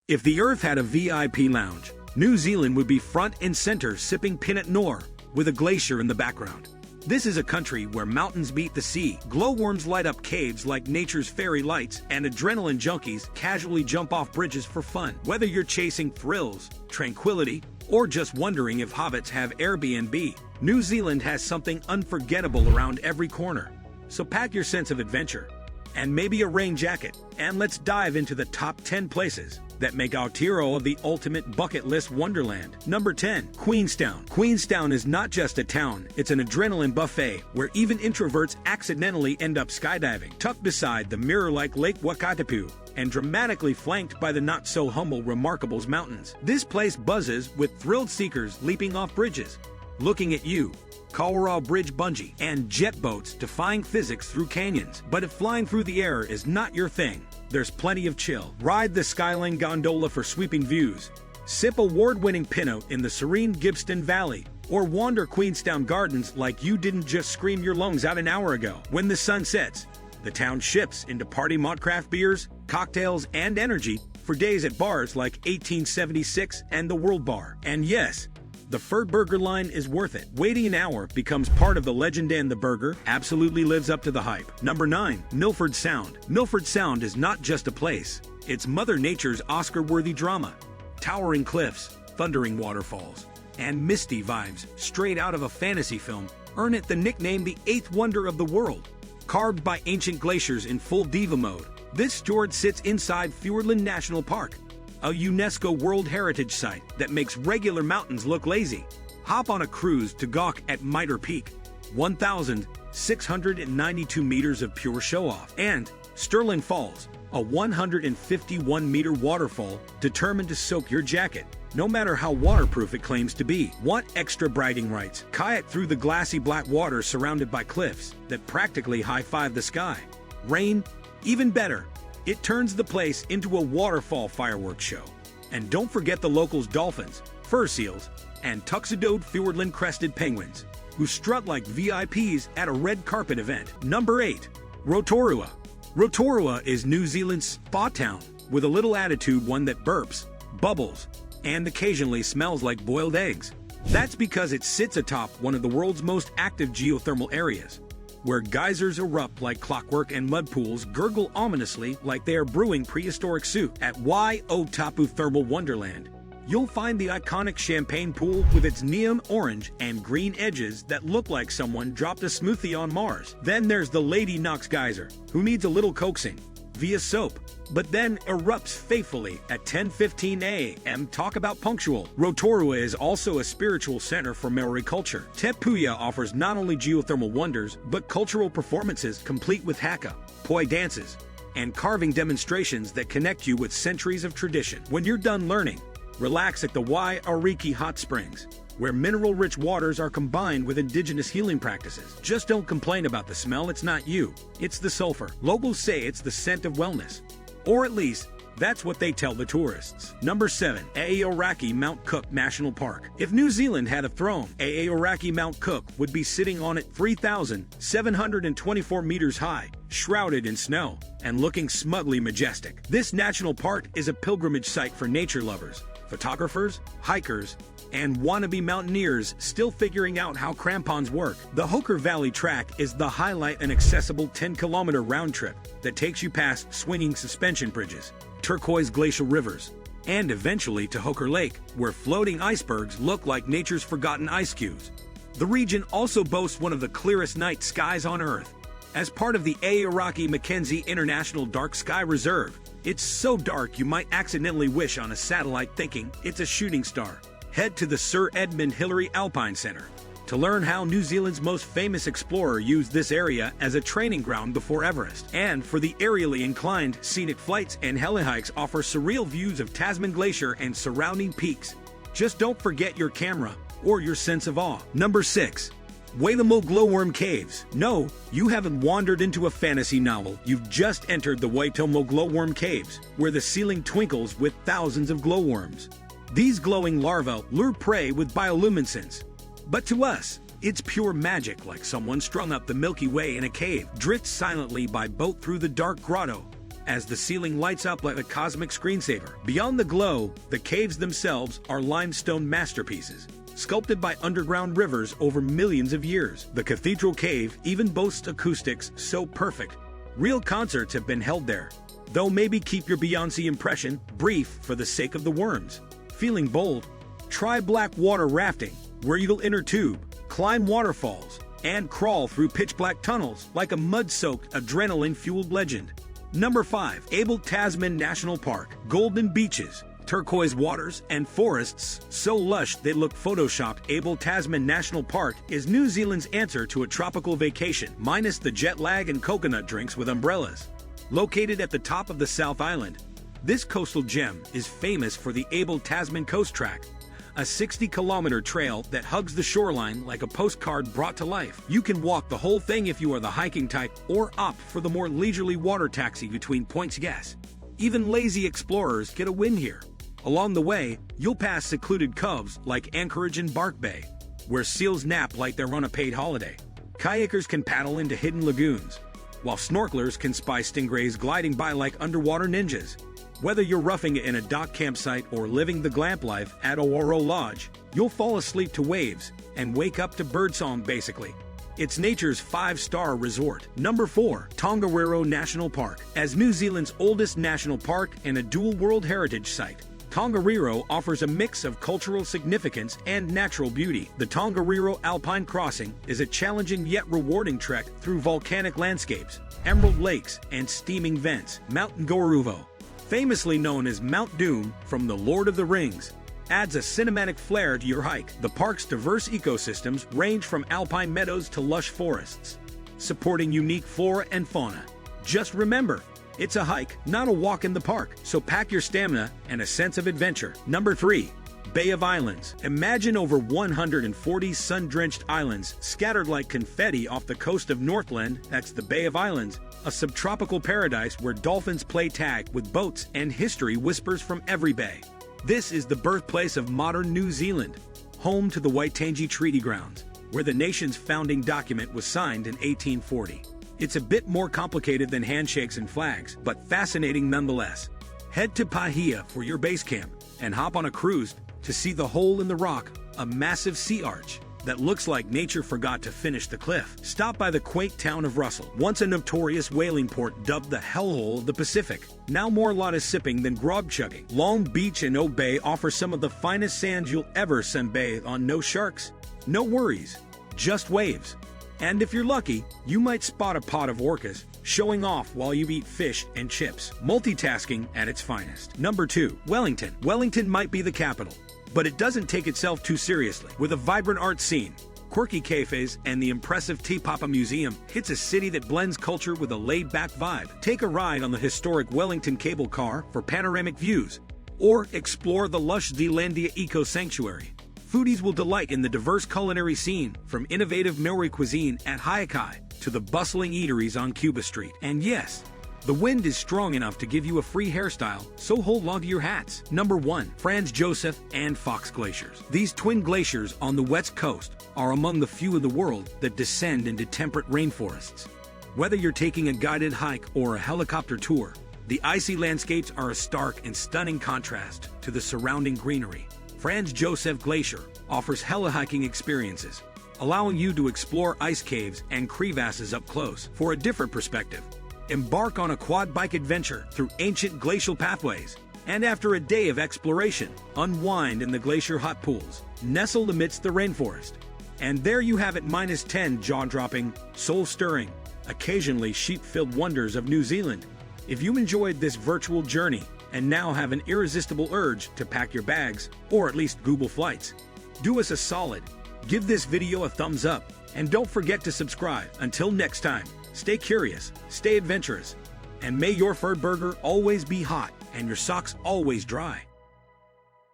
If the Earth had a VIP lounge, New Zealand would be front and center sipping Pinot Noir with a glacier in the background. This is a country where mountains meet the sea, glowworms light up caves like nature's fairy lights, and adrenaline junkies casually jump off bridges for fun. Whether you're chasing thrills, tranquility, or just wondering if hobbits have Airbnb, New Zealand has something unforgettable around every corner. So pack your sense of adventure, and maybe a rain jacket, and let's dive into the top 10 places that make Aotearoa the ultimate bucket list wonderland. Number 10. Queenstown. Queenstown is not just a town, it's an adrenaline buffet where even introverts accidentally end up skydiving. Tucked beside the mirror-like Lake Waiotapu and dramatically flanked by the not-so-humble Remarkables Mountains, this place buzzes with thrilled seekers leaping off bridges, looking at you, Kawarau Bridge bungee, and jet boats defying physics through canyons. But if flying through the air is not your thing, there's plenty of chill. Ride the Skyline gondola for sweeping views, sip award-winning Pinot in the serene Gippsland Valley, or wander Queenstown Gardens like you didn't just scream your lungs out an hour ago. When the sun sets, the town shifts into party mod craft beers, cocktails, and energy for days at bars like 1876 and the World Bar. And yes, the Furt Burger line is worth it. Waiting an hour becomes part of the legend, and the burger absolutely lives up to the hype. Number 9. Milford Sound. Milford Sound is not just a place, it's Mother Nature's Oscar-worthy drama. Towering cliffs, thundering waterfalls, and misty vibes straight out of a fantasy film earn it the nickname the eighth wonder of the world. Carved by ancient glaciers in full diva mode, this fjord sits inside Zealand National Park, a UNESCO World Heritage Site that makes regular mountains look lazy. Hop on a cruise to gawk at Mitre Peak, 1,692 meters of pure show-off, and Stirling Falls, a 151-meter waterfall determined to soak your jacket, no matter how waterproof it claims to be. Want extra bragging rights? Kayak through the glassy black water surrounded by cliffs that practically high-five the sky. Rain? Even better. It turns the place into a waterfall fireworks show. And don't forget the locals' dolphins, fur seals, and tuxedoed Fiordland-crested penguins, who strut like VIPs at a red carpet event. Number 8. Rotorua. Rotorua is New Zealand's spa town, with a little attitude, one that burps, bubbles, and occasionally smells like boiled eggs. That's because it sits atop one of the world's most active geothermal areas, where geysers erupt like clockwork and mud pools gurgle ominously like they are brewing prehistoric soup. At Waiotapu Thermal Wonderland, you'll find the iconic champagne pool with its neon orange and green edges that look like someone dropped a smoothie on Mars. Then there's the Lady Knox Geyser, who needs a little coaxing via soap, but then erupts faithfully at 10:15 a.m. Talk about punctual. Rotorua is also a spiritual center for Maori culture. Te Puya offers not only geothermal wonders, but cultural performances complete with haka, poi dances, and carving demonstrations that connect you with centuries of tradition. When you're done learning, relax at the Aoraki hot springs, where mineral-rich waters are combined with indigenous healing practices. Just don't complain about the smell, it's not you, it's the sulfur. Locals say it's the scent of wellness. Or at least, that's what they tell the tourists. Number 7. Aoraki Mount Cook National Park. If New Zealand had a throne, Aoraki Mount Cook would be sitting on it 3,724 meters high, shrouded in snow, and looking smugly majestic. This national park is a pilgrimage site for nature lovers, photographers, hikers, and wannabe mountaineers still figuring out how crampons work. The Hooker Valley Track is the highlight, an accessible 10-kilometer round trip that takes you past swinging suspension bridges, turquoise glacial rivers, and eventually to Hooker Lake, where floating icebergs look like nature's forgotten ice cubes. The region also boasts one of the clearest night skies on Earth. As part of the Aoraki Mackenzie International Dark Sky Reserve, it's so dark you might accidentally wish on a satellite thinking it's a shooting star. Head to the Sir Edmund Hillary Alpine Centre to learn how New Zealand's most famous explorer used this area as a training ground before Everest. And for the aerially inclined, scenic flights and helihikes offer surreal views of Tasman Glacier and surrounding peaks. Just don't forget your camera or your sense of awe. Number 6. Waitomo Glowworm Caves. No, you haven't wandered into a fantasy novel. You've just entered the Waitomo Glowworm Caves, where the ceiling twinkles with thousands of glowworms. These glowing larvae lure prey with bioluminescence. But to us, it's pure magic, like someone strung up the Milky Way in a cave. Drift silently by boat through the dark grotto, as the ceiling lights up like a cosmic screensaver. Beyond the glow, the caves themselves are limestone masterpieces, sculpted by underground rivers over millions of years. The Cathedral Cave even boasts acoustics so perfect, real concerts have been held there. Though maybe keep your Beyoncé impression brief for the sake of the worms. Feeling bold? Try black water rafting, where you'll inner tube, climb waterfalls, and crawl through pitch-black tunnels like a mud-soaked, adrenaline-fueled legend. Number 5. Abel Tasman National Park. Golden beaches, turquoise waters, and forests so lush they look photoshopped. Abel Tasman National Park is New Zealand's answer to a tropical vacation, minus the jet lag and coconut drinks with umbrellas. Located at the top of the South Island, this coastal gem is famous for the Abel Tasman Coast Track, a 60-kilometer trail that hugs the shoreline like a postcard brought to life. You can walk the whole thing if you are the hiking type, or opt for the more leisurely water taxi between points. Yes, even lazy explorers get a win here. Along the way, you'll pass secluded coves like Anchorage and Bark Bay, where seals nap like they're on a paid holiday. Kayakers can paddle into hidden lagoons, while snorkelers can spy stingrays gliding by like underwater ninjas. Whether you're roughing it in a dock campsite or living the glamp life at Aoraki Lodge, you'll fall asleep to waves and wake up to birdsong basically. It's nature's 5-star resort. Number 4. Tongariro National Park. As New Zealand's oldest national park and a dual World Heritage Site, Tongariro offers a mix of cultural significance and natural beauty. The Tongariro Alpine Crossing is a challenging yet rewarding trek through volcanic landscapes, emerald lakes, and steaming vents. Mount Ngauruvo, famously known as Mount Doom from The Lord of the Rings, adds a cinematic flair to your hike. The park's diverse ecosystems range from alpine meadows to lush forests, supporting unique flora and fauna. Just remember, it's a hike, not a walk in the park, so pack your stamina and a sense of adventure. Number 3. Bay of Islands. Imagine over 140 sun-drenched islands scattered like confetti off the coast of Northland. That's the Bay of Islands, a subtropical paradise where dolphins play tag with boats and history whispers from every bay. This is the birthplace of modern New Zealand, home to the Waitangi Treaty Grounds, where the nation's founding document was signed in 1840. It's a bit more complicated than handshakes and flags, but fascinating nonetheless. Head to Pahia for your base camp and hop on a cruise to see the hole in the rock, a massive sea arch that looks like nature forgot to finish the cliff. Stop by the quaint town of Russell, once a notorious whaling port dubbed the hellhole of the Pacific. Now more lotus sipping than grog chugging. Long Beach and Oak Bay offer some of the finest sands you'll ever sunbathe on. No sharks, no worries, just waves. And if you're lucky, you might spot a pod of orcas showing off while you eat fish and chips. Multitasking at its finest. Number 2. Wellington. Wellington might be the capital, but it doesn't take itself too seriously. With a vibrant art scene, quirky cafes, and the impressive Te Papa Museum, it's a city that blends culture with a laid-back vibe. Take a ride on the historic Wellington cable car for panoramic views, or explore the lush Zealandia Eco Sanctuary. Foodies will delight in the diverse culinary scene, from innovative Maori cuisine at Aoraki to the bustling eateries on Cuba Street. And yes, the wind is strong enough to give you a free hairstyle, so hold on to your hats. Number 1. Franz Josef and Fox Glaciers. These twin glaciers on the west coast are among the few in the world that descend into temperate rainforests. Whether you're taking a guided hike or a helicopter tour, the icy landscapes are a stark and stunning contrast to the surrounding greenery. Franz Josef Glacier offers heli-hiking experiences, allowing you to explore ice caves and crevasses up close. For a different perspective, embark on a quad bike adventure through ancient glacial pathways, and after a day of exploration, unwind in the glacier hot pools, nestled amidst the rainforest. And there you have it, -10 jaw-dropping, soul-stirring, occasionally sheep-filled wonders of New Zealand. If you enjoyed this virtual journey and now have an irresistible urge to pack your bags, or at least Google flights, do us a solid, give this video a thumbs up, and don't forget to subscribe. Until next time, stay curious, stay adventurous, and may your fur burger always be hot and your socks always dry.